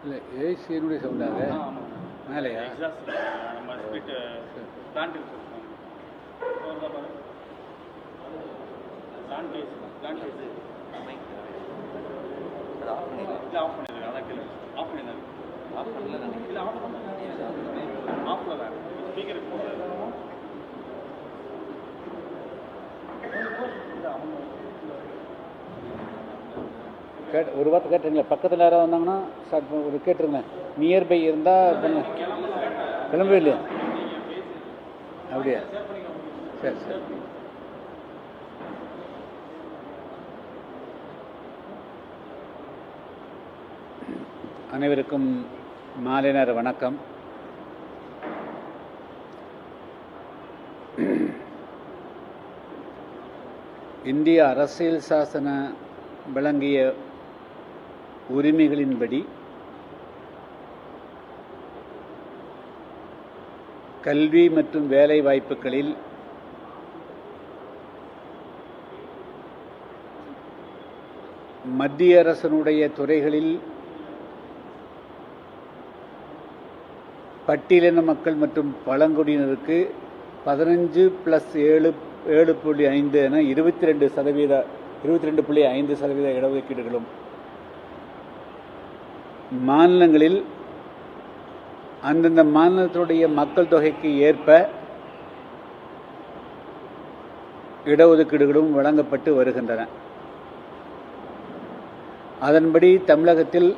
இல்லை ஏசியினுடைய சவுண்டாக மேலையா ஒரு வார்த்தை கேட்டுருங்களேன். பக்கத்தில் யாராவது வந்தாங்கன்னா ஸ்டார்ட் பண்ண ஒரு கேட்டுருங்களேன். நியர்பை இருந்தால் பண்ண கிளம்பவே இல்லையா? அப்படியா? சரி சரி. அனைவருக்கும் மாலை நேர வணக்கம். இந்திய அரசியல் சாசன வழங்கிய உரிமைகளின்படி கல்வி மற்றும் வேலை வாய்ப்புகளில் மத்திய அரசினுடைய துறைகளில் பட்டியலின மக்கள் மற்றும் பழங்குடியினருக்கு 15+7.5 என 22.5% இடஒதுக்கீடுகளும் மாநிலங்களில் அந்தந்த மாநிலத்தினுடைய மக்கள் தொகைக்கு ஏற்ப இடஒதுக்கீடுகளும் வழங்கப்பட்டு வருகின்றன. அதன்படி தமிழகத்தில்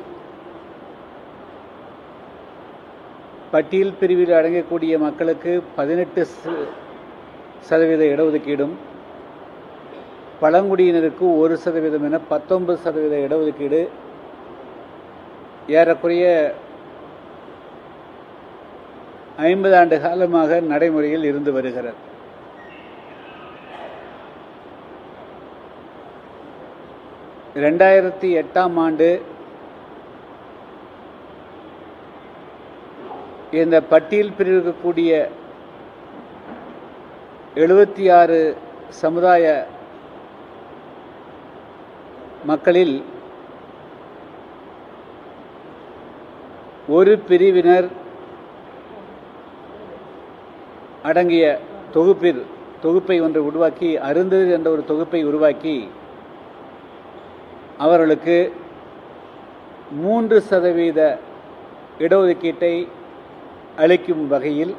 பட்டியல் பிரிவில் அடங்கக்கூடிய மக்களுக்கு 18% இடஒதுக்கீடும், பழங்குடியினருக்கு 1% என 19% இடஒதுக்கீடு ஏறக்குறைய 50 ஆண்டு காலமாக நடைமுறையில் இருந்து வருகிறது. ஆண்டு இந்த பட்டியல் பிரிவில் இருக்கக்கூடிய 76 சமுதாய மக்களில் ஒரு பிரிவினர் அடங்கிய தொகுப்பை ஒன்று உருவாக்கி, அருந்ததி என்ற ஒரு தொகுப்பை உருவாக்கி அவர்களுக்கு 3% இடஒதுக்கீட்டை அளிக்கும் வகையில்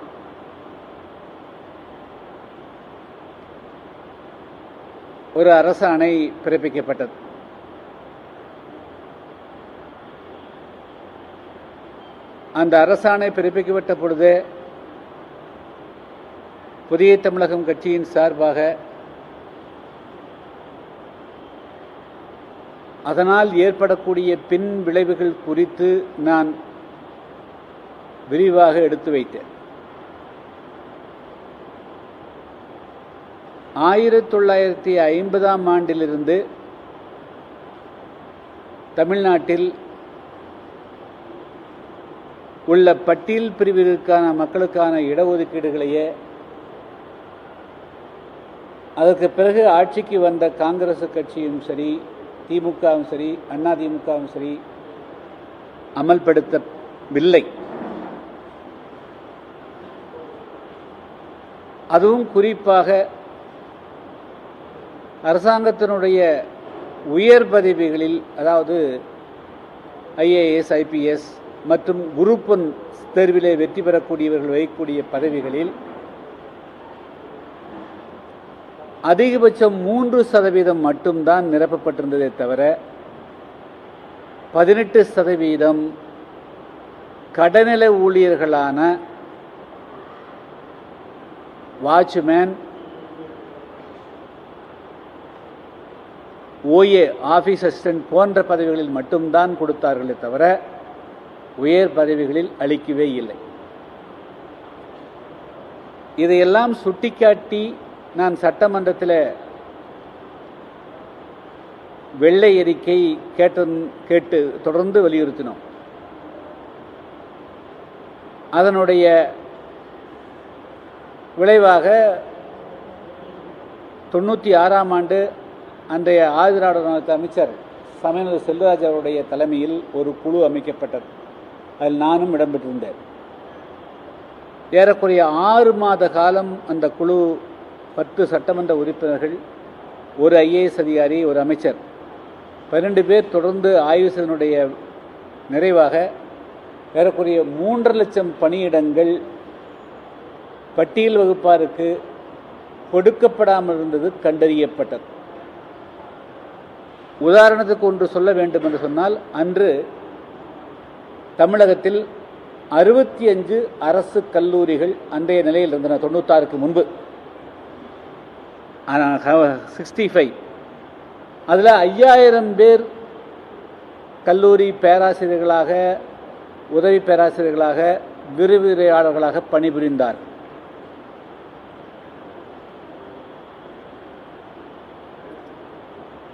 ஒரு அரசாணை பிறப்பிக்கப்பட்டது. அந்த அரசாணை பிறப்பிக்கப்பட்ட பொழுது புதிய தமிழகம் கட்சியின் சார்பாக அதனால் ஏற்படக்கூடிய பின் விளைவுகள் குறித்து நான் விரிவாக எடுத்து வைத்தேன். 1950ஆம் ஆண்டிலிருந்து தமிழ்நாட்டில் உள்ள பட்டியல் பிரிவிற்கான மக்களுக்கான இடஒதுக்கீடுகளையே அதற்கு பிறகு ஆட்சிக்கு வந்த காங்கிரஸ் கட்சியும் சரி, திமுகவும் சரி, அதிமுகவும் சரி அமல்படுத்தவில்லை. அதுவும் குறிப்பாக அரசாங்கத்தினுடைய உயர் பதவிகளில், அதாவது IAS, IPS மற்றும் குரூப் 1 தேர்விலே வெற்றி பெறக்கூடியவர்கள் வகிக்கக்கூடிய பதவிகளில் அதிகபட்சம் 3% மட்டும்தான் நிரப்பப்பட்டிருந்ததே தவிர 18% கடநில ஊழியர்களான வாட்ச்மேன், OA ஆபீஸ் அசிஸ்டன்ட் போன்ற பதவிகளில் மட்டும்தான் கொடுத்தார்களே தவிர உயர் பதவிகளில் அளிக்கவே இல்லை. இதையெல்லாம் சுட்டிக்காட்டி நான் சட்டமன்றத்தில் வெள்ளை அறிக்கை கேட்டு தொடர்ந்து வலியுறுத்தினோம். அதனுடைய விளைவாக 96ஆம் ஆண்டு அன்றைய ஆதிராட அமைச்சர் சமயநல செல்வராஜ் அவருடைய தலைமையில் ஒரு குழு அமைக்கப்பட்டது. அதில் நானும் இடம்பெற்றிருந்தேன். ஏறக்குறைய 6 மாத காலம் அந்த குழு 10 சட்டமன்ற உறுப்பினர்கள், ஒரு IAS அதிகாரி, ஒரு அமைச்சர், 12 பேர் தொடர்ந்து ஆய்வு செய்தனுடைய நிறைவாக ஏறக்குறைய 3.5 லட்சம் பணியிடங்கள் பட்டியல் வகுப்பாருக்கு கொடுக்கப்படாமல் இருந்தது கண்டறியப்பட்டது. உதாரணத்துக்கு ஒன்று சொல்ல வேண்டும் என்று சொன்னால், அன்று தமிழகத்தில் 65 அரசு கல்லூரிகள் அன்றைய நிலையில் இருந்தன. 96க்கு முன்பு 65. அதில் 5000 பேர் கல்லூரி பேராசிரியர்களாக, உதவி பேராசிரியர்களாக, விரிவுரையாளர்களாக பணிபுரிந்தார்.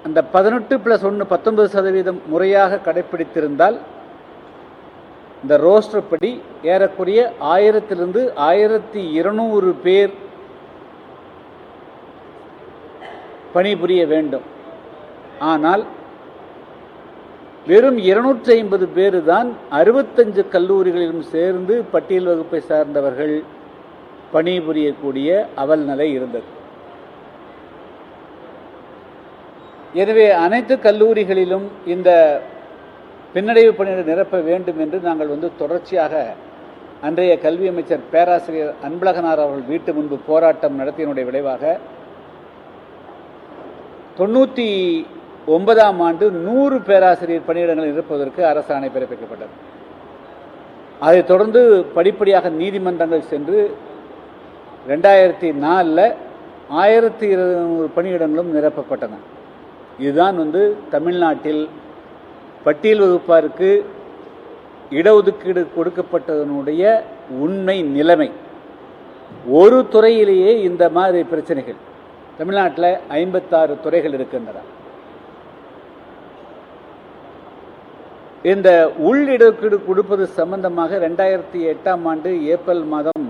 அந்த 18+1 19% முறையாக கடைபிடித்திருந்தால் இந்த ரோஸ்டர் படி ஏறக்குறைய 1000 to 1200 பேர் பணிபுரிய வேண்டும். ஆனால் வெறும் 250 பேர் தான் 65 கல்லூரிகளிலும் சேர்ந்து பட்டியல் வகுப்பை சார்ந்தவர்கள் பணிபுரியக்கூடிய அவல் நிலை இருந்தது. எனவே அனைத்து கல்லூரிகளிலும் இந்த பின்னடைவு பணியிடை நிரப்ப வேண்டும் என்று நாங்கள் தொடர்ச்சியாக அன்றைய கல்வி அமைச்சர் பேராசிரியர் அன்பழகனார் அவர்கள் வீட்டு முன்பு போராட்டம் நடத்தியனுடைய விளைவாக 99ஆம் ஆண்டு 100 பேராசிரியர் பணியிடங்களை நிரப்புவதற்கு அரசாணை பிறப்பிக்கப்பட்டது. அதைத் தொடர்ந்து படிப்படியாக நீதிமன்றங்கள் சென்று 2004 1200 பணியிடங்களும் நிரப்பப்பட்டன. இதுதான் தமிழ்நாட்டில் பட்டியல் வகுப்பாருக்கு இடஒதுக்கீடு கொடுக்கப்பட்டதனுடைய உண்மை நிலைமை. ஒரு துறையிலேயே இந்த மாதிரி பிரச்சனைகள். தமிழ்நாட்டில் 56 துறைகள் இருக்கின்றன. இந்த உள் இடஒதுக்கீடு கொடுப்பது சம்பந்தமாக 2008ஆம் ஆண்டு ஏப்ரல் மாதம்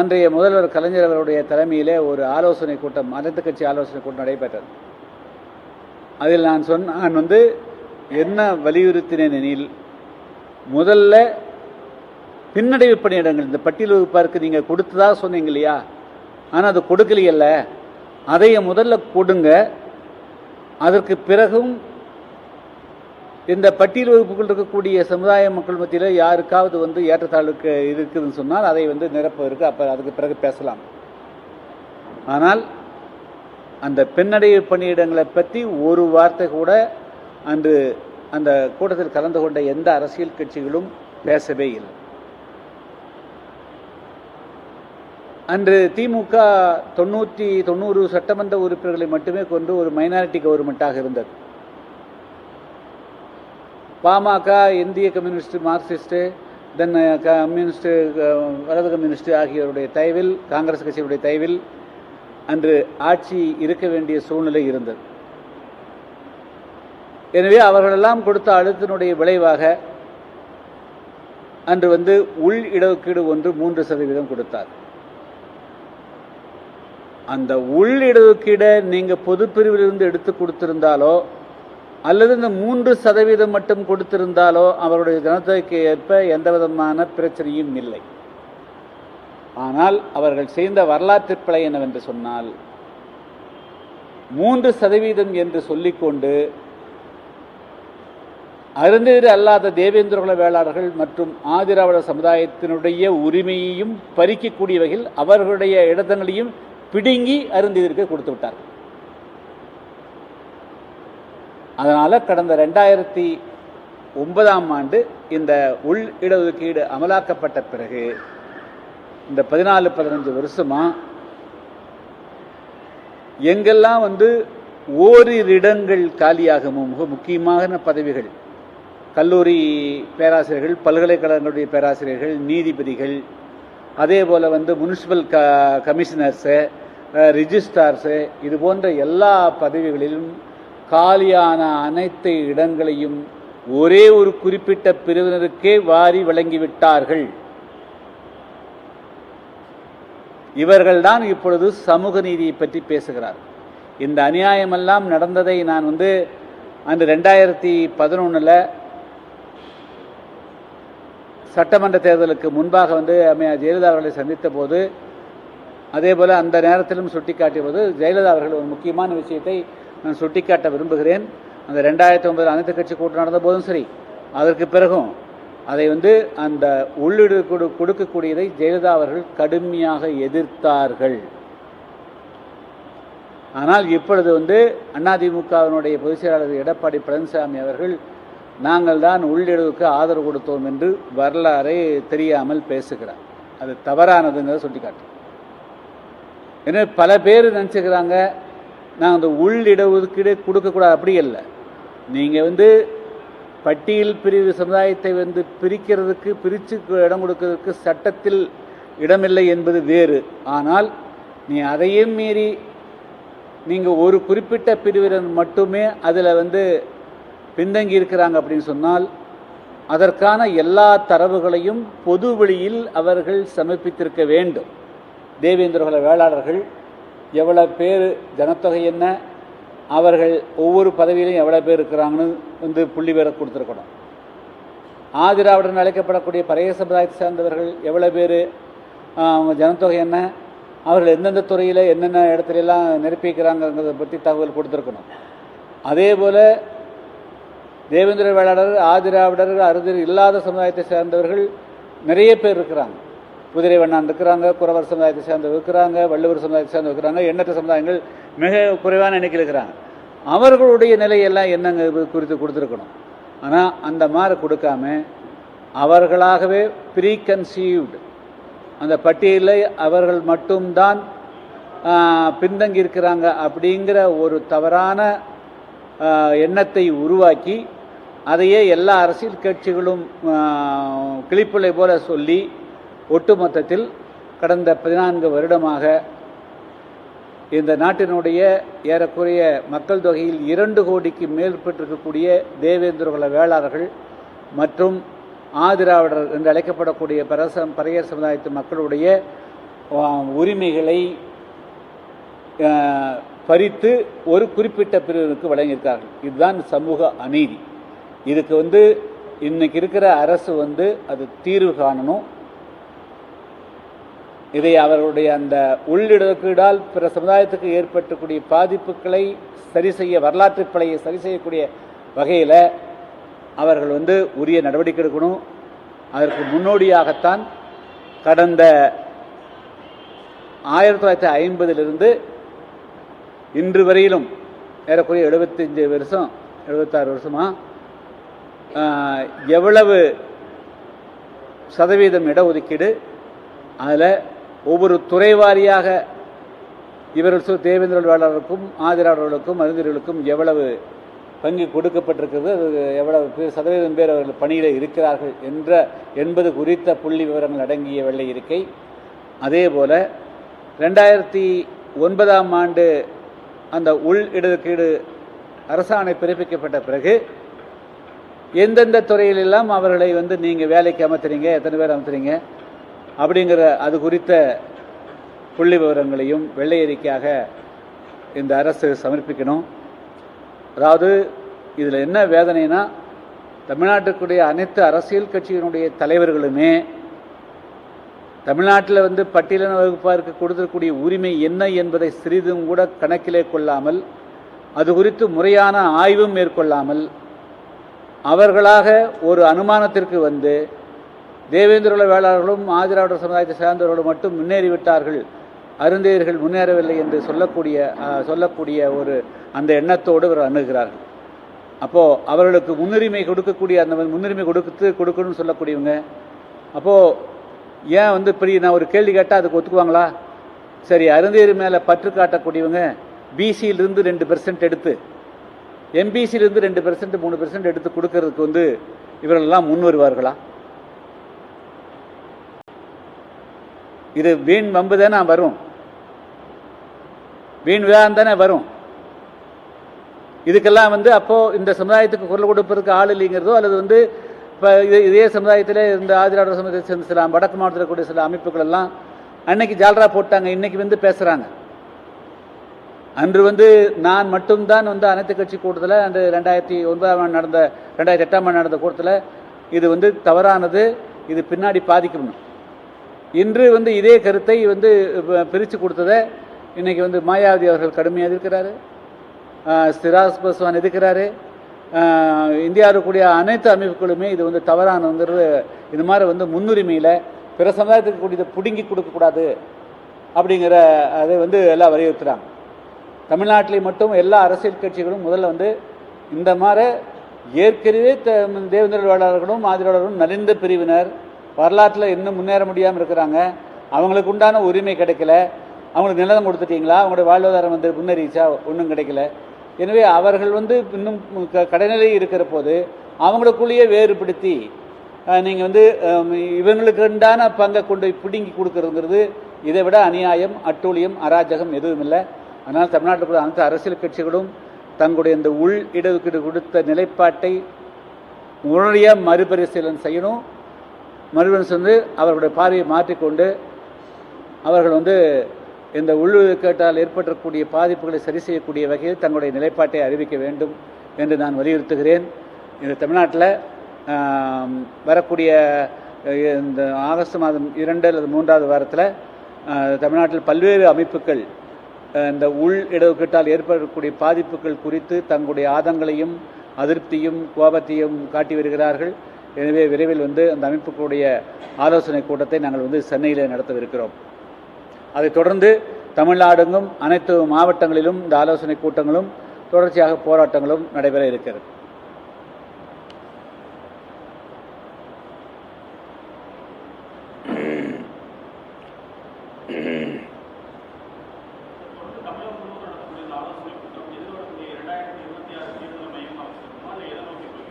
அன்றைய முதல்வர் கலைஞர் அவருடைய தலைமையிலே ஒரு ஆலோசனை கூட்டம், அனைத்து கட்சி ஆலோசனை கூட்டம் நடைபெற்றது. அதில் நான் என்ன வலியுறுத்தினேன் எனில், முதல்ல பின்னடைவு பணியிடங்கள் இந்த பட்டியல் வகுப்பாருக்கு நீங்கள் கொடுத்ததா சொன்னீங்க இல்லையா, ஆனால் அது கொடுக்கலையல்ல, அதைய முதல்ல கொடுங்க. அதற்கு பிறகும் இந்த பட்டியல் வகுப்புகள் இருக்கக்கூடிய சமுதாய மக்கள் மத்தியில் யாருக்காவது ஏற்றத்தாழ்வுக்கு இருக்குதுன்னு சொன்னால் அதை நிரப்புவதற்கு அப்போ அதுக்கு பிறகு பேசலாம். ஆனால் அந்த பின்னடைவு பணியிடங்களை பற்றி ஒரு வார்த்தை கூட அன்று அந்த கூட்டத்தில் கலந்து கொண்ட எந்த அரசியல் கட்சிகளும் பேசவே இல்லை. அன்று திமுக 90 சட்டமன்ற உறுப்பினர்களை மட்டுமே கொண்டு ஒரு மைனாரிட்டி கவர்மெண்ட்டாக இருந்தது. பாமக, இந்திய கம்யூனிஸ்ட், மார்க்சிஸ்ட், தென் கம்யூனிஸ்ட், வலது கம்யூனிஸ்ட் ஆகியோருடைய தயவில், காங்கிரஸ் கட்சியுடைய தயவில் அன்று ஆட்சி இருக்க வேண்டிய சூழ்நிலை இருந்தது. எனவே அவர்களெல்லாம் கொடுத்த அழுத்தினுடைய விளைவாக அன்று உள் இடஒதுக்கீடு 3% கொடுத்தார். அந்த உள் இடஒதுக்கீடை நீங்க பொதுப்பிரிவிலிருந்து எடுத்து கொடுத்திருந்தாலோ அல்லது இந்த 3% மட்டும் கொடுத்திருந்தாலோ அவருடைய ஜனத்தொகைக்கு ஏற்ப எந்த விதமான பிரச்சனையும் இல்லை. ஆனால் அவர்கள் செய்த வரலாற்று பிழை என்னவென்று சொன்னால், 3% என்று சொல்லிக்கொண்டு அருந்ததியர் அல்லாத தேவேந்திர குல வேளாளர்கள் மற்றும் ஆதிராவிட சமுதாயத்தினுடைய உரிமையையும் பறிக்கக்கூடிய வகையில் அவர்களுடைய இடங்களையும் பிடுங்கி அருந்ததியருக்கு கொடுத்து விட்டார். அதனால கடந்த 2009ஆம் ஆண்டு இந்த உள் இடஒதுக்கீடு அமலாக்கப்பட்ட பிறகு இந்த 14-15 வருஷமா எங்கெல்லாம் ஓரிரு இடங்கள் காலியாகும், மிக முக்கியமான பதவிகள், கல்லூரி பேராசிரியர்கள், பல்கலைக்கழகங்களுடைய பேராசிரியர்கள், நீதிபதிகள், அதே போல முனிசிபல் கமிஷனர்ஸு, ரிஜிஸ்ட்ரார்ஸு, இது போன்ற எல்லா பதவிகளிலும் காலியான அனைத்து இடங்களையும் ஒரே ஒரு குறிப்பிட்ட பிரிவினருக்கே வாரி வழங்கிவிட்டார்கள். இவர்கள்தான் இப்பொழுது சமூக நீதியை பற்றி பேசுகிறார். இந்த அநியாயமெல்லாம் நடந்ததை நான் அன்று 2011 சட்டமன்ற தேர்தலுக்கு முன்பாக வந்து அம்மையார் ஜெயலலிதா அவர்களை சந்தித்த போது, அதே போல அந்த நேரத்திலும் சுட்டிக்காட்டிய போது ஜெயலலிதா அவர்கள் ஒரு முக்கியமான விஷயத்தை நான் சுட்டிக்காட்ட விரும்புகிறேன். அந்த 2009 அனைத்து கட்சி கூட்டம் நடந்த போதும் சரி, அதற்கு பிறகும் அதை வந்து அந்த உள்ளீடு கொடுக்கக்கூடியதை ஜெயலலிதா அவர்கள் கடுமையாக எதிர்த்தார்கள். ஆனால் இப்பொழுது வந்து அதிமுகவினுடைய பொதுச் செயலாளர் எடப்பாடி பழனிசாமி அவர்கள் நாங்கள் தான் உள்ளிடுவுக்கு ஆதரவு கொடுத்தோம் என்று வரலாறை தெரியாமல் பேசுகிறார். அது தவறானதுங்கிறத சுட்டிக்காட்டு. ஏன்னா பல பேர் நினச்சிக்கிறாங்க நாங்கள் அந்த உள்ளிடஒதுக்கீடு கொடுக்கக்கூடாது. அப்படி இல்லை. நீங்கள் வந்து பட்டியல் பிரிவு சமுதாயத்தை வந்து பிரிக்கிறதுக்கு பிரித்து இடம் கொடுக்கறதுக்கு சட்டத்தில் இடமில்லை என்பது வேறு. ஆனால் நீ அதையும் மீறி நீங்கள் ஒரு குறிப்பிட்ட பிரிவினர் மட்டுமே அதில் வந்து பின்தங்கி இருக்கிறாங்க அப்படின்னு சொன்னால் அதற்கான எல்லா தரவுகளையும் பொது வெளியில் அவர்கள் சமர்ப்பித்திருக்க வேண்டும். தேவேந்திரகுல வேளாளர்கள் எவ்வளவு பேர், ஜனத்தொகை என்ன, அவர்கள் ஒவ்வொரு பதவியிலும் எவ்வளோ பேர் இருக்கிறாங்கன்னு வந்து புள்ளி பேரை கொடுத்துருக்கணும். ஆதிராவிடன் அழைக்கப்படக்கூடிய பழைய சமுதாயத்தை சேர்ந்தவர்கள் எவ்வளோ பேர், அவங்க ஜனத்தொகை என்ன, அவர்கள் எந்தெந்த துறையில் என்னென்ன இடத்துலலாம் நிரப்பிக்கிறாங்கிறத பற்றி தகவல் கொடுத்துருக்கணும். அதே போல் தேவேந்திர வேளாளர், ஆதிராவிடர், அறுதிர் இல்லாத சமுதாயத்தை சேர்ந்தவர்கள் நிறைய பேர் இருக்கிறாங்க. குதிரை வண்ணான் இருக்கிறாங்க, குறவர் சமுதாயத்தை சேர்ந்தவர் இருக்கிறாங்க, வள்ளுவர் சமுதாயத்தை சேர்ந்து இருக்கிறாங்க, எண்ணற்ற சமுதாயங்கள் மிக குறைவான எண்ணிக்கையில் இருக்கிறாங்க. அவர்களுடைய நிலையெல்லாம் என்னங்க குறித்து கொடுத்துருக்கணும். ஆனால் அந்த மாதிரி கொடுக்காம அவர்களாகவே ப்ரீகன்சீவ்டு அந்த பட்டியலில் அவர்கள் மட்டும்தான் பின்தங்கி இருக்கிறாங்க அப்படிங்கிற ஒரு தவறான எண்ணத்தை உருவாக்கி அதையே எல்லா அரசியல் கட்சிகளும் கிளிப்பிள்ளை போல சொல்லி ஒட்டுமொத்தத்தில் கடந்த 14 வருடமாக இந்த நாட்டினுடைய ஏறக்குறைய மக்கள் தொகையில் 2 கோடிக்கு மேற்பட்டிருக்கக்கூடிய தேவேந்திரகுல வேளாளர்கள் மற்றும் ஆதிராவிடர் என்று அழைக்கப்படக்கூடிய பறையர் சமுதாயத்து மக்களுடைய உரிமைகளை பறித்து ஒரு குறிப்பிட்ட பிரிவினருக்கு வழங்கியிருக்கார்கள். இதுதான் சமூக அநீதி. இதுக்கு வந்து இன்னைக்கு இருக்கிற அரசு வந்து அது தீர்வு காணணும். இதை அவர்களுடைய அந்த உள்ளிடொதுக்கீடால் பிற சமுதாயத்துக்கு ஏற்பட்டக்கூடிய பாதிப்புகளை சரி செய்ய, வரலாற்று பிழையை சரி செய்யக்கூடிய வகையில் அவர்கள் வந்து உரிய நடவடிக்கை எடுக்கணும். அதற்கு முன்னோடியாகத்தான் கடந்த 1950 இன்று வரையிலும் ஏறக்குறைய 75 வருஷம் 76 வருஷமா எவ்வளவு சதவீதம் இடஒதுக்கீடு, அதில் ஒவ்வொரு துறை வாரியாக இவர்கள் தேவேந்திர வேளாளருக்கும் ஆதிராவிடர்களுக்கும் அறிஞர்களுக்கும் எவ்வளவு பங்கு கொடுக்கப்பட்டிருக்கிறது, அது எவ்வளவு சதவீதம் பேர் அவர்கள் பணியில் இருக்கிறார்கள் என்பது குறித்த புள்ளி விவரங்கள் அடங்கிய வெள்ளை இருக்கை. அதே போல 2009 ஆண்டு அந்த உள் இடஒதுக்கீடு அரசாணை பிறப்பிக்கப்பட்ட பிறகு எந்தெந்த துறையிலெல்லாம் அவர்களை வந்து நீங்கள் வேலைக்கு அமர்த்துறீங்க, எத்தனை பேர் அமர்த்துறீங்க அப்படிங்கிற அது குறித்த புள்ளி விவரங்களையும் வெள்ளை அறிக்கையாக இந்த அரசு சமர்ப்பிக்கணும். அதாவது இதில் என்ன வேதனைனா, தமிழ்நாட்டுக்குடைய அனைத்து அரசியல் கட்சியினுடைய தலைவர்களுமே தமிழ்நாட்டில் வந்து பட்டியலின வகுப்பாருக்கு கொடுத்திருக்கக்கூடிய உரிமை என்ன என்பதை சிறிதும் கூட கணக்கிலே கொள்ளாமல், அது குறித்து முறையான ஆய்வும் மேற்கொள்ளாமல், அவர்களாக ஒரு அனுமானத்திற்கு வந்து தேவேந்திரகுல வேளாளர்களும் ஆதிராவிடர் சமுதாயத்தை சேர்ந்தவர்களும் மட்டும் முன்னேறிவிட்டார்கள், அருந்தையர்கள் முன்னேறவில்லை என்று சொல்லக்கூடிய ஒரு அந்த எண்ணத்தோடு இவர் அணுகிறார்கள். அப்போது அவர்களுக்கு முன்னுரிமை கொடுக்கக்கூடிய அந்த முன்னுரிமை கொடுக்கணும்னு சொல்லக்கூடியவங்க, அப்போது ஏன் வந்து இப்படி நான் ஒரு கேள்வி கேட்டால் அதுக்கு ஒத்துக்குவாங்களா? சரி, அருந்தையர் மேலே பற்று காட்டக்கூடியவங்க பிசியிலிருந்து 2% எடுத்து, எம்பிசியிலிருந்து 2% 3% எடுத்து கொடுக்கறதுக்கு வந்து இவர்களெல்லாம் முன் வருவார்களா? இது வீண் வம்பு தானே வரும், வீண் விவாதம் தானே வரும். இதுக்கெல்லாம் வந்து அப்போது இந்த சமுதாயத்துக்கு குரல் கொடுப்பதற்கு ஆள் இல்லைங்கிறதோ, அல்லது வந்து இப்போ இதே சமுதாயத்தில் இந்த ஆதிராவிடர் சமுதாயத்தை சேர்ந்த சில வடக்கு மாவட்டத்தில் இருக்கக்கூடிய சில அமைப்புகள் எல்லாம் அன்னைக்கு ஜால்ரா போட்டாங்க, இன்னைக்கு வந்து பேசுகிறாங்க. அன்று வந்து நான் மட்டும்தான் வந்து அனைத்து கட்சி கூட்டத்தில் அந்த 2009ஆம் ஆண்டு நடந்த 2008ஆம் ஆண்டு நடந்த கூட்டத்தில் இது வந்து தவறானது, இது பின்னாடி பாதிக்கும். இன்று வந்து இதே கருத்தை வந்து பிரித்து கொடுத்ததை இன்னைக்கு வந்து மாயாவதி அவர்கள் கடுமையாக எதிர்க்கிறாரு, சிராஜ் பஸ்வான் எதிர்க்கிறாரு, இந்தியாவில் கூடிய அனைத்து அமைப்புகளுமே இது வந்து தவறானதுங்கிறது. இது மாதிரி வந்து முன்னுரிமையில் பிற சமுதாயத்துக்கு கூடியதை பிடுங்கி கொடுக்கக்கூடாது அப்படிங்கிற அதை வந்து எல்லாம் வலியுறுத்துகிறாங்க. தமிழ்நாட்டிலே மட்டும் எல்லா அரசியல் கட்சிகளும் முதல்ல வந்து இந்த மாதிரி ஏற்கனவே தேவேந்திர வேளாளர்களும் ஆதரவாளர்களும் நலிந்த பிரிவினர் வரலாற்றில் இன்னும் முன்னேற முடியாமல் இருக்கிறாங்க. அவங்களுக்கு உண்டான உரிமை கிடைக்கல. அவங்களுக்கு நிலம் கொடுத்துட்டீங்களா, அவங்களுடைய வாழ்வாதாரம் வந்து முன்னேறிச்சா, ஒன்றும் கிடைக்கல. எனவே அவர்கள் வந்து இன்னும் கடைநிலை இருக்கிற போது அவங்களுக்குள்ளேயே வேறுபடுத்தி நீங்கள் வந்து இவங்களுக்கு உண்டான பங்கை கொண்டு பிடுங்கி கொடுக்கறதுங்கிறது இதை விட அநியாயம், அட்டூழியம், அராஜகம் எதுவும் இல்லை. அதனால் தமிழ்நாட்டில் அனைத்து அரசியல் கட்சிகளும் தங்களுடைய இந்த உள் இடஒதுக்கீடு கொடுத்த நிலைப்பாட்டை உடனடியாக மறுபரிசீலனை செய்யணும். மறுபரிசீலனை வந்து அவர்களுடைய பார்வையை மாற்றிக்கொண்டு அவர்கள் வந்து இந்த உள்ளுக்கேட்டால் ஏற்பட்டக்கூடிய பாதிப்புகளை சரி செய்யக்கூடிய வகையில் தங்களுடைய நிலைப்பாட்டை அறிவிக்க வேண்டும் என்று நான் வலியுறுத்துகிறேன். இந்த தமிழ்நாட்டில் வரக்கூடிய இந்த ஆகஸ்ட் மாதம் 2 அல்லது 3வது வாரத்தில் தமிழ்நாட்டில் பல்வேறு அமைப்புகள் இந்த உள் இடஒதுக்கீட்டால் ஏற்படக்கூடிய பாதிப்புகள் குறித்து தங்களுடைய ஆதங்களையும் அதிருப்தியும் கோபத்தையும் காட்டி வருகிறார்கள். எனவே விரைவில் வந்து அந்த அமைப்புகளுடைய ஆலோசனை கூட்டத்தை நாங்கள் வந்து சென்னையில் நடத்தவிருக்கிறோம். அதைத் தொடர்ந்து தமிழ்நாடெங்கும் அனைத்து மாவட்டங்களிலும் இந்த ஆலோசனை கூட்டங்களும் தொடர்ச்சியாக போராட்டங்களும் நடைபெற இருக்கிறது.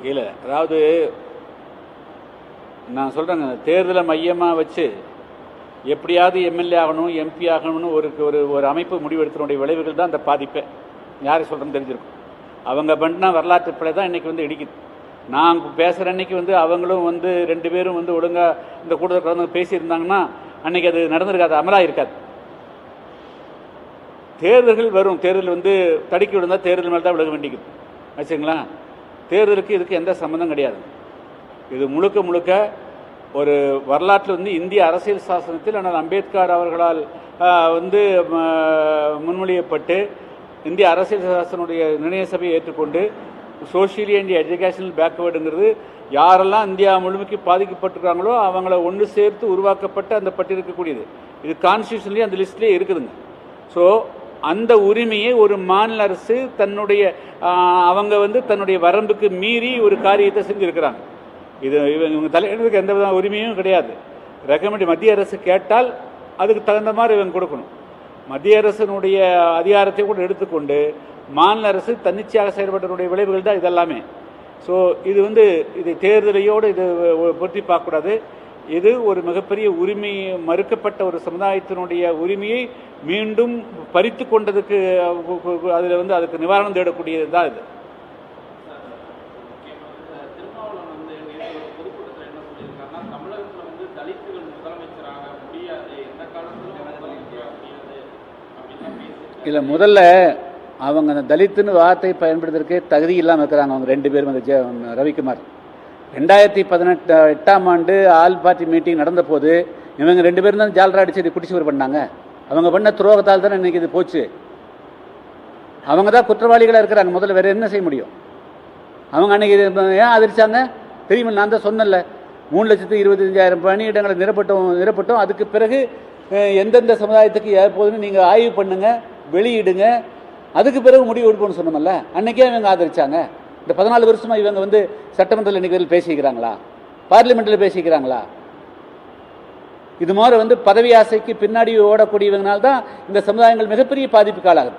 இல்லை, அதாவது நான் சொல்கிறேங்க, தேர்தலை மையமாக வச்சு எப்படியாவது எம்எல்ஏ ஆகணும், எம்பி ஆகணும்னு ஒரு அமைப்பு முடிவெடுத்தனுடைய விளைவுகள் தான் அந்த பாதிப்பை. யாரை சொல்கிறேன்னு தெரிஞ்சிருக்கும். அவங்க பண்ணினா வரலாற்று பிழை தான் இன்றைக்கி வந்து இடிக்குது. நான் பேசுகிற அன்னைக்கு வந்து அவங்களும் வந்து 2 பேரும் வந்து ஒழுங்காக இந்த கூட்டத்தில் கலந்து பேசியிருந்தாங்கன்னா அன்றைக்கி அது நடந்திருக்காது, அமலாக இருக்காது. தேர்தல்கள் வரும், தேர்தல் வந்து தடுக்கி விழுந்தால் தேர்தல் மேலே தான் விலக வேண்டிக்குது வச்சுங்களா. தேர்தலுக்கு இதுக்கு எந்த சம்மந்தம் கிடையாது. இது முழுக்க முழுக்க ஒரு வரலாற்றில் வந்து இந்திய அரசியல் சாசனத்தில் ஆனால் அம்பேத்கர் அவர்களால் வந்து முன்மொழியப்பட்டு இந்திய அரசியல் சாசனுடைய நிர்ணய சபையை ஏற்றுக்கொண்டு சோஷியலி அண்ட் எஜுகேஷனல் பேக்வேர்டுங்கிறது யாரெல்லாம் இந்தியா முழுமைக்கு பாதிக்கப்பட்டிருக்காங்களோ அவங்கள ஒன்று சேர்த்து உருவாக்கப்பட்ட அந்த பட்டியலிருக்கக்கூடியது. இது கான்ஸ்டியூஷன்லேயே அந்த லிஸ்ட்லேயே இருக்குதுங்க. ஸோ அந்த உரிமையை ஒரு மாநில அரசு தன்னுடைய அவங்க வந்து தன்னுடைய வரம்புக்கு மீறி ஒரு காரியத்தை செஞ்சுருக்கிறாங்க. இது இவங்க தலையிடுறதுக்கு எந்த வித உரிமையும் கிடையாது. ரெக்கமெண்ட் மத்திய அரசு கேட்டால் அதுக்கு தகுந்த மாதிரி இவங்க கொடுக்கணும். மத்திய அரசினுடைய அதிகாரத்தை கூட எடுத்துக்கொண்டு மாநில அரசு தன்னிச்சையாக செயல்படுறதுடைய விளைவுகள் தான் இதெல்லாமே. ஸோ இது வந்து இது தேர்தலையோடு இது பொருத்தி பார்க்கக்கூடாது. இது ஒரு மிகப்பெரிய உரிமை, மறுக்கப்பட்ட ஒரு சமுதாயத்தினுடைய உரிமையை மீண்டும் பறித்து கொண்டதுக்கு அதில் வந்து அதுக்கு நிவாரணம் தேடக்கூடியது தான் இது. இல்லை, முதல்ல அவங்க அந்த தலித்துன்னு வார்த்தை பயன்படுத்துறதுக்கே தகுதி இல்லாமல் இருக்கிறாங்க. அவங்க 2 பேரும் அந்த ரவிக்குமார் 2018ஆம் ஆண்டு ஆல் பார்ட்டி மீட்டிங் நடந்த போது இவங்க 2 பேரும் தான் ஜால்ரா அடிச்சு குடிச்சுவர் பண்ணாங்க. அவங்க பண்ண துரோகத்தால் தானே இன்னைக்கு இது போச்சு. அவங்க தான் குற்றவாளிகளாக இருக்கிறாங்க. முதல்ல வேற என்ன செய்ய முடியும்? அவங்க அன்னைக்கு ஏன் ஆதரிச்சாங்க தெரியுமா? நான் தான் சொன்னல, 3,25,000 பணியிடங்களை நிரப்பட்டோம். அதுக்கு பிறகு எந்தெந்த சமுதாயத்துக்கு போதுன்னு நீங்கள் ஆய்வு பண்ணுங்க, வெளியிடுங்க, அதுக்கு பிறகு முடிவு எடுப்போம்னு சொன்னோம்ல. அன்னைக்கே இவங்க ஆதரிச்சாங்க. இந்த 14 வருஷமா இவங்க வந்து சட்டமன்றத்தில் இன்னைக்கு பேசிக்கிறாங்களா? பார்லிமெண்ட்டில் பேசிக்கிறாங்களா? இது மாதிரி வந்து பதவி ஆசைக்கு பின்னாடி ஓடக்கூடியவங்கனால்தான் இந்த சமுதாயங்கள் மிகப்பெரிய பாதிப்புக்கு ஆளாகுது.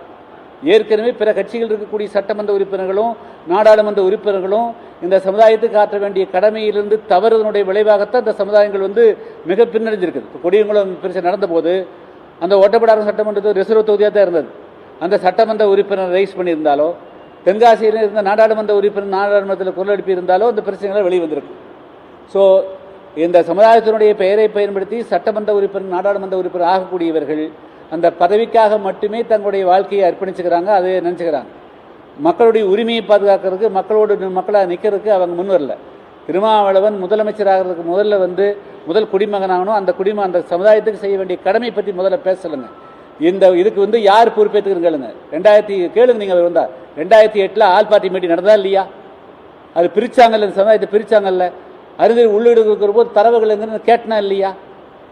ஏற்கனவே பிற கட்சிகள் இருக்கக்கூடிய சட்டமன்ற உறுப்பினர்களும் நாடாளுமன்ற உறுப்பினர்களும் இந்த சமுதாயத்துக்கு ஆற்ற வேண்டிய கடமையிலிருந்து தவறுதனுடைய விளைவாகத்தான் இந்த சமுதாயங்கள் வந்து மிக பின்னடைஞ்சிருக்குது. கொடியங்குளம் பிரச்சனை நடந்த போது அந்த ஒட்டப்படாரம் சட்டமன்றத்தில் ரிசர்வ் தொகுதியாக தான் இருந்தது. அந்த சட்டமன்ற உறுப்பினர் ரைஸ் பண்ணியிருந்தாலோ, தென்காசியில் இருந்த நாடாளுமன்ற உறுப்பினர் நாடாளுமன்றத்தில் குரல் எழுப்பி இருந்தாலோ அந்த பிரச்சனைகளை வெளிவந்திருக்கு. ஸோ இந்த சமுதாயத்தினுடைய பெயரை பயன்படுத்தி சட்டமன்ற உறுப்பினர் நாடாளுமன்ற உறுப்பினர் ஆகக்கூடியவர்கள் அந்த பதவிக்காக மட்டுமே தங்களுடைய வாழ்க்கையை அர்ப்பணிச்சுக்கிறாங்க, அதை நினச்சிக்கிறாங்க. மக்களுடைய உரிமையை பாதுகாக்கிறதுக்கு, மக்களாக நிற்கிறதுக்கு அவங்க முன் வரல. திருமாவளவன் முதலமைச்சராகிறதுக்கு முதல்ல முதல் குடிமகனாகணும். அந்த சமுதாயத்துக்கு செய்ய வேண்டிய கடமை பற்றி முதல்ல பேச சொல்லுங்க. இதுக்கு யார் பொறுப்பேற்றுக்குன்னு கேளுங்க. கேளுங்க நீங்கள் அவர் வந்தால் 2008 ஆல் பார்ட்டி மீட்டிங் நடந்தா இல்லையா? அது பிரிச்சாங்கல்ல, இந்த சமுதாயத்தை பிரிச்சாங்கல்ல. அறிஞர் உள்ளீடு கொடுக்குற போது தரவுகள் எங்கன்னு கேட்டனா இல்லையா?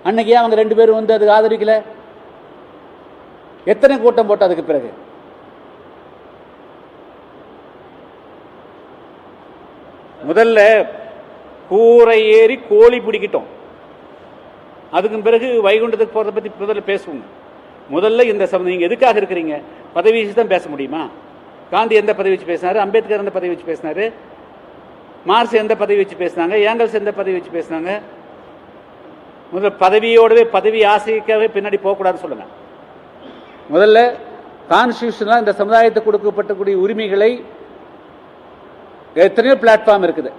அன்னைக்கு ஏன் அவங்க 2 பேரும் அதுக்கு ஆதரிக்கல? எத்தனை கூட்டம் போட்ட அதுக்கு பிறகு? முதல்ல கூரை ஏறி கோழி பிடிக்கிட்டோம், அதுக்கு பிறகு வைகுண்டத்துக்கு போறதை பத்தி முதல்ல பேசுவோங்க. முதல்ல இந்த நீங்க எதுக்காக இருக்கிறீங்க? பதவி வச்சு தான் பேச முடியுமா? காந்தி எந்த பதவி வச்சு பேசினாரு? அம்பேத்கர் எந்த பதவி வச்சு பேசினாரு? மார்க்ஸ் எந்த பதவி வச்சு பேசினாங்க? ஏங்கல்ஸ் எந்த பதவி வச்சு பேசினாங்க? முதல்ல பதவியோடவே, பதவி ஆசைக்காகவே பின்னாடி போகக்கூடாதுன்னு சொல்லுங்க. முதல்ல கான்ஸ்டியூஷன்ல இந்த சமுதாயத்துக்கு கொடுக்கப்பட்டக்கூடிய உரிமைகளை, எத்தனையோ பிளாட்ஃபார்ம் இருக்குது,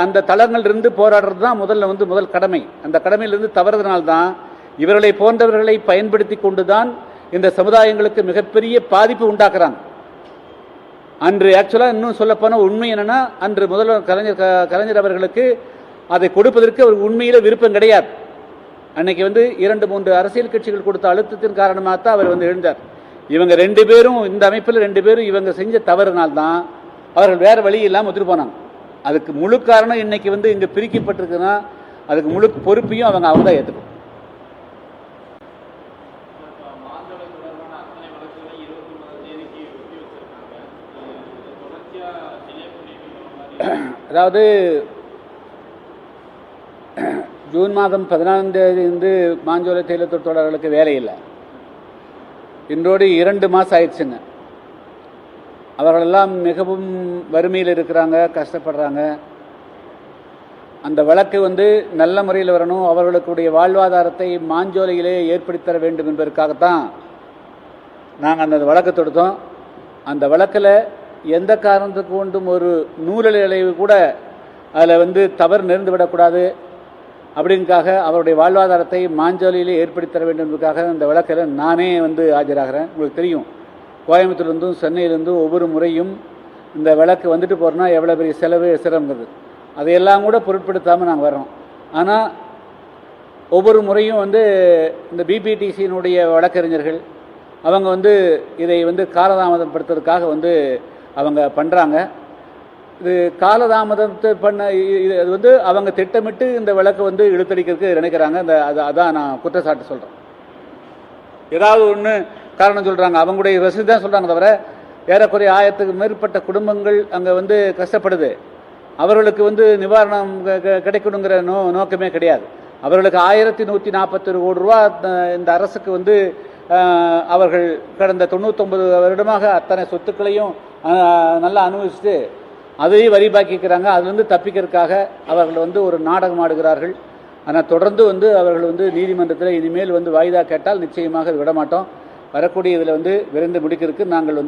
அந்த தளங்கள் இருந்து போராடுறது தான் முதல் கடமை. அந்த கடமையிலிருந்து தவறுதனால்தான் இவர்களை போன்றவர்களை பயன்படுத்தி கொண்டுதான் இந்த சமுதாயங்களுக்கு மிகப்பெரிய பாதிப்பு உண்டாக்குறாங்க. அன்று ஆக்சுவலா இன்னும் சொல்ல போன உண்மை என்னன்னா, அன்று முதல்வர் கலைஞர் அவர்களுக்கு அதை கொடுப்பதற்கு அவர் உண்மையில விருப்பம் கிடையாது. அன்னைக்கு 2-3 அரசியல் கட்சிகள் கொடுத்த அழுத்தத்தின் காரணமாக தான் அவர் எழுந்தார். இவங்க 2 பேரும், இந்த அமைப்பில் 2 பேரும் இவங்க செஞ்ச தவறுனால்தான் அவர்கள் வேற வழி இல்லாமல் ஒத்துட்டு போனாங்க. அதுக்கு முழு காரணம் இன்னைக்கு இங்க பிரிக்கப்பட்டிருக்குன்னா அதுக்கு முழு பொறுப்பையும் அவங்க தான் ஏற்றுக்கணும். அதாவது ஜூன் மாதம் 14ஆம் தேதி மாஞ்சோலை தேயிலை தொழிலாளர்களுக்கு வேலை இல்லை. இன்றோடு 2 மாதம் ஆயிடுச்சுங்க. அவர்களெல்லாம் மிகவும் வறுமையில் இருக்கிறாங்க, கஷ்டப்படுறாங்க. அந்த வழக்கு நல்ல முறையில் வரணும், அவர்களுடைய வாழ்வாதாரத்தை மாஞ்சோலையிலே ஏற்படுத்த வேண்டும் என்பதற்காகத்தான் நாங்கள் அந்த வழக்கு தொடுத்தோம். அந்த வழக்கில் எந்த காரணத்துக்கு கொண்டும் ஒரு நூலிழைவு கூட அதில் தவறு நேர்ந்துவிடக்கூடாது அப்படிங்காக அவருடைய வாழ்வாதாரத்தை மாஞ்சோலையிலே ஏற்படுத்த வேண்டும் என்பதற்காக அந்த வழக்கில் நானே ஆஜராகிறேன். உங்களுக்கு தெரியும், கோயம்புத்தூர்லேருந்தும் சென்னையிலேருந்தும் ஒவ்வொரு முறையும் இந்த வழக்கு போகிறோன்னா எவ்வளோ பெரிய செலவு சிரமங்கிறது, அதையெல்லாம் கூட பொருட்படுத்தாமல் நாங்கள் வர்றோம். ஆனால் ஒவ்வொரு முறையும் இந்த பிபிடிசியினுடைய வழக்கறிஞர்கள் அவங்க இதை காலதாமதப்படுத்துறதுக்காக அவங்க பண்ணுறாங்க. இது காலதாமதத்தை இது அவங்க திட்டமிட்டு இந்த வழக்கை இழுத்தடிக்கிறதுக்கு நினைக்கிறாங்க. அதான் நான் குற்றச்சாட்டு சொல்கிறேன். ஏதாவது ஒன்று காரணம் சொல்கிறாங்க, அவங்களுடைய ரசீது தான் சொல்கிறாங்க தவிர ஏறக்குறைய 1000க்கு மேற்பட்ட குடும்பங்கள் அங்கே கஷ்டப்படுது. அவர்களுக்கு நிவாரணம் கிடைக்கணுங்கிற நோக்கமே கிடையாது. அவர்களுக்கு 1141 கோடி ரூபா இந்த அரசுக்கு அவர்கள் கடந்த 99 வருடமாக அத்தனை சொத்துக்களையும் நல்லா அனுபவிச்சுட்டு அதையும் வரி பாக்கிக்கிறாங்க. அதுலேருந்து தப்பிக்கிறதுக்காக அவர்கள் ஒரு நாடகம் ஆடுகிறார்கள். ஆனால் தொடர்ந்து அவர்கள் நீதிமன்றத்தில் இனிமேல் வாய்தா கேட்டால் நிச்சயமாக விடமாட்டோம். வரக்கூடிய இதில் விரைந்து முடிக்கிறதுக்கு நாங்கள்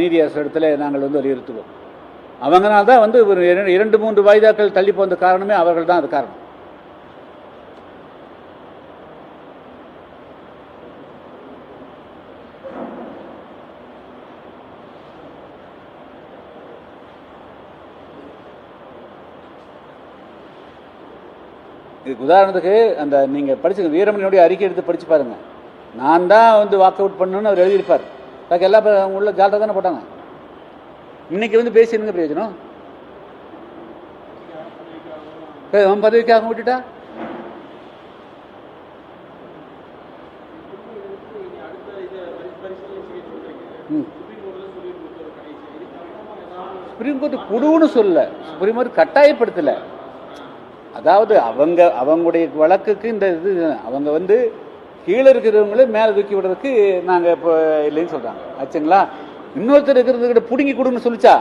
நீதியரசரிடத்தில் நாங்கள் வலியுறுத்துவோம். அவங்கனால தான் ஒரு 2-3 வாய்தாக்கள் தள்ளி போன காரணமே அவர்கள் தான் அது காரணம். இதுக்கு உதாரணத்துக்கு அந்த நீங்கள் படிச்சு வீரமணியோடைய அறிக்கை எடுத்து படித்து பாருங்கள். நான் தான் வாக் அவுட் பண்ணணும்னு அவர் எழுதியிருப்பார். அதுக்கு எல்லாம் உள்ள ஜால்ரா தானே போட்டாங்க. இன்னைக்கு பேசி என்னங்க பிரயோஜனம்? அவன் பதவிக்காக விட்டுட்டா சுப்ரீம் கோர்ட் குடுன்னு சொல்ல, சுப்ரீம் கோர்ட் கட்டாயப்படுத்தலை. அதாவது அவங்களுடைய வழக்குக்கு இந்த இது அவங்க கீழே இருக்கிறவங்களே மேலே தூக்கி விடுறதுக்கு நாங்கள் இப்போ இல்லைன்னு சொல்கிறாங்க ஆச்சுங்களா. இன்னொருத்தர் இருக்கிறதுக்கிட்ட பிடுங்கி கொடுன்னு சொல்லிச்சா?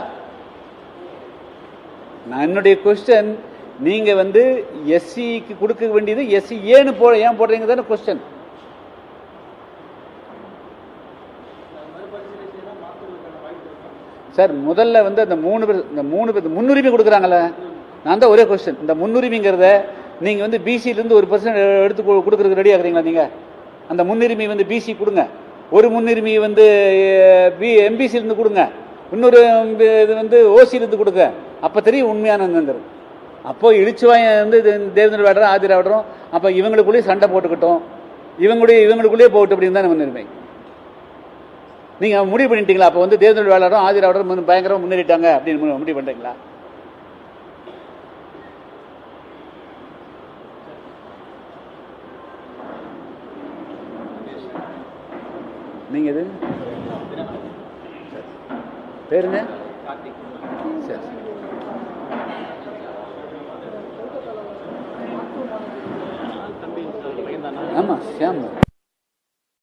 நான் என்னுடைய கொஸ்டின், நீங்கள் எஸ்சிக்கு கொடுக்க வேண்டியது எஸ்சி ஏன் போடுறீங்க தானே கொஸ்டின். சார் முதல்ல அந்த 3 பேர் முன்னுரிமை கொடுக்குறாங்களே, நான் தான் ஒரே கொஸ்டின், இந்த முன்னுரிமைங்கிறத நீங்கள் பிசியிலேருந்து 1% எடுத்து கொடுக்குறதுக்கு ரெடி ஆகுறீங்களா? நீங்கள் அந்த முன்னுரிமை வந்து பிசி கொடுங்க, ஒரு முன்னுரிமை வந்து எம்பிசி இருந்து கொடுங்க, இன்னொரு இது வந்து ஓசி இருந்து கொடுங்க. அப்ப தெரியும் உண்மையானங்கிறது. அப்போ இழிச்சுவாய வந்து தேவேந்திர வேடரும் ஆதிராவிடரும் அப்ப இவங்களுக்குள்ளேயே சண்டை போட்டுக்கிட்டோம், இவங்களுக்குள்ளேயே போட்டு அப்படின்னு தான் முன்னுரிமை. நீங்க முடிவு பண்ணிட்டீங்களா? அப்ப வந்து தேவேந்திர வேளாளரும் ஆதிராவிடரும் பயங்கரமா முன்னேறிட்டாங்க அப்படின்னு முடிவு பண்றீங்களா? நீங்க எது பேருங்க? சரி, ஆமா, ஷியாம்.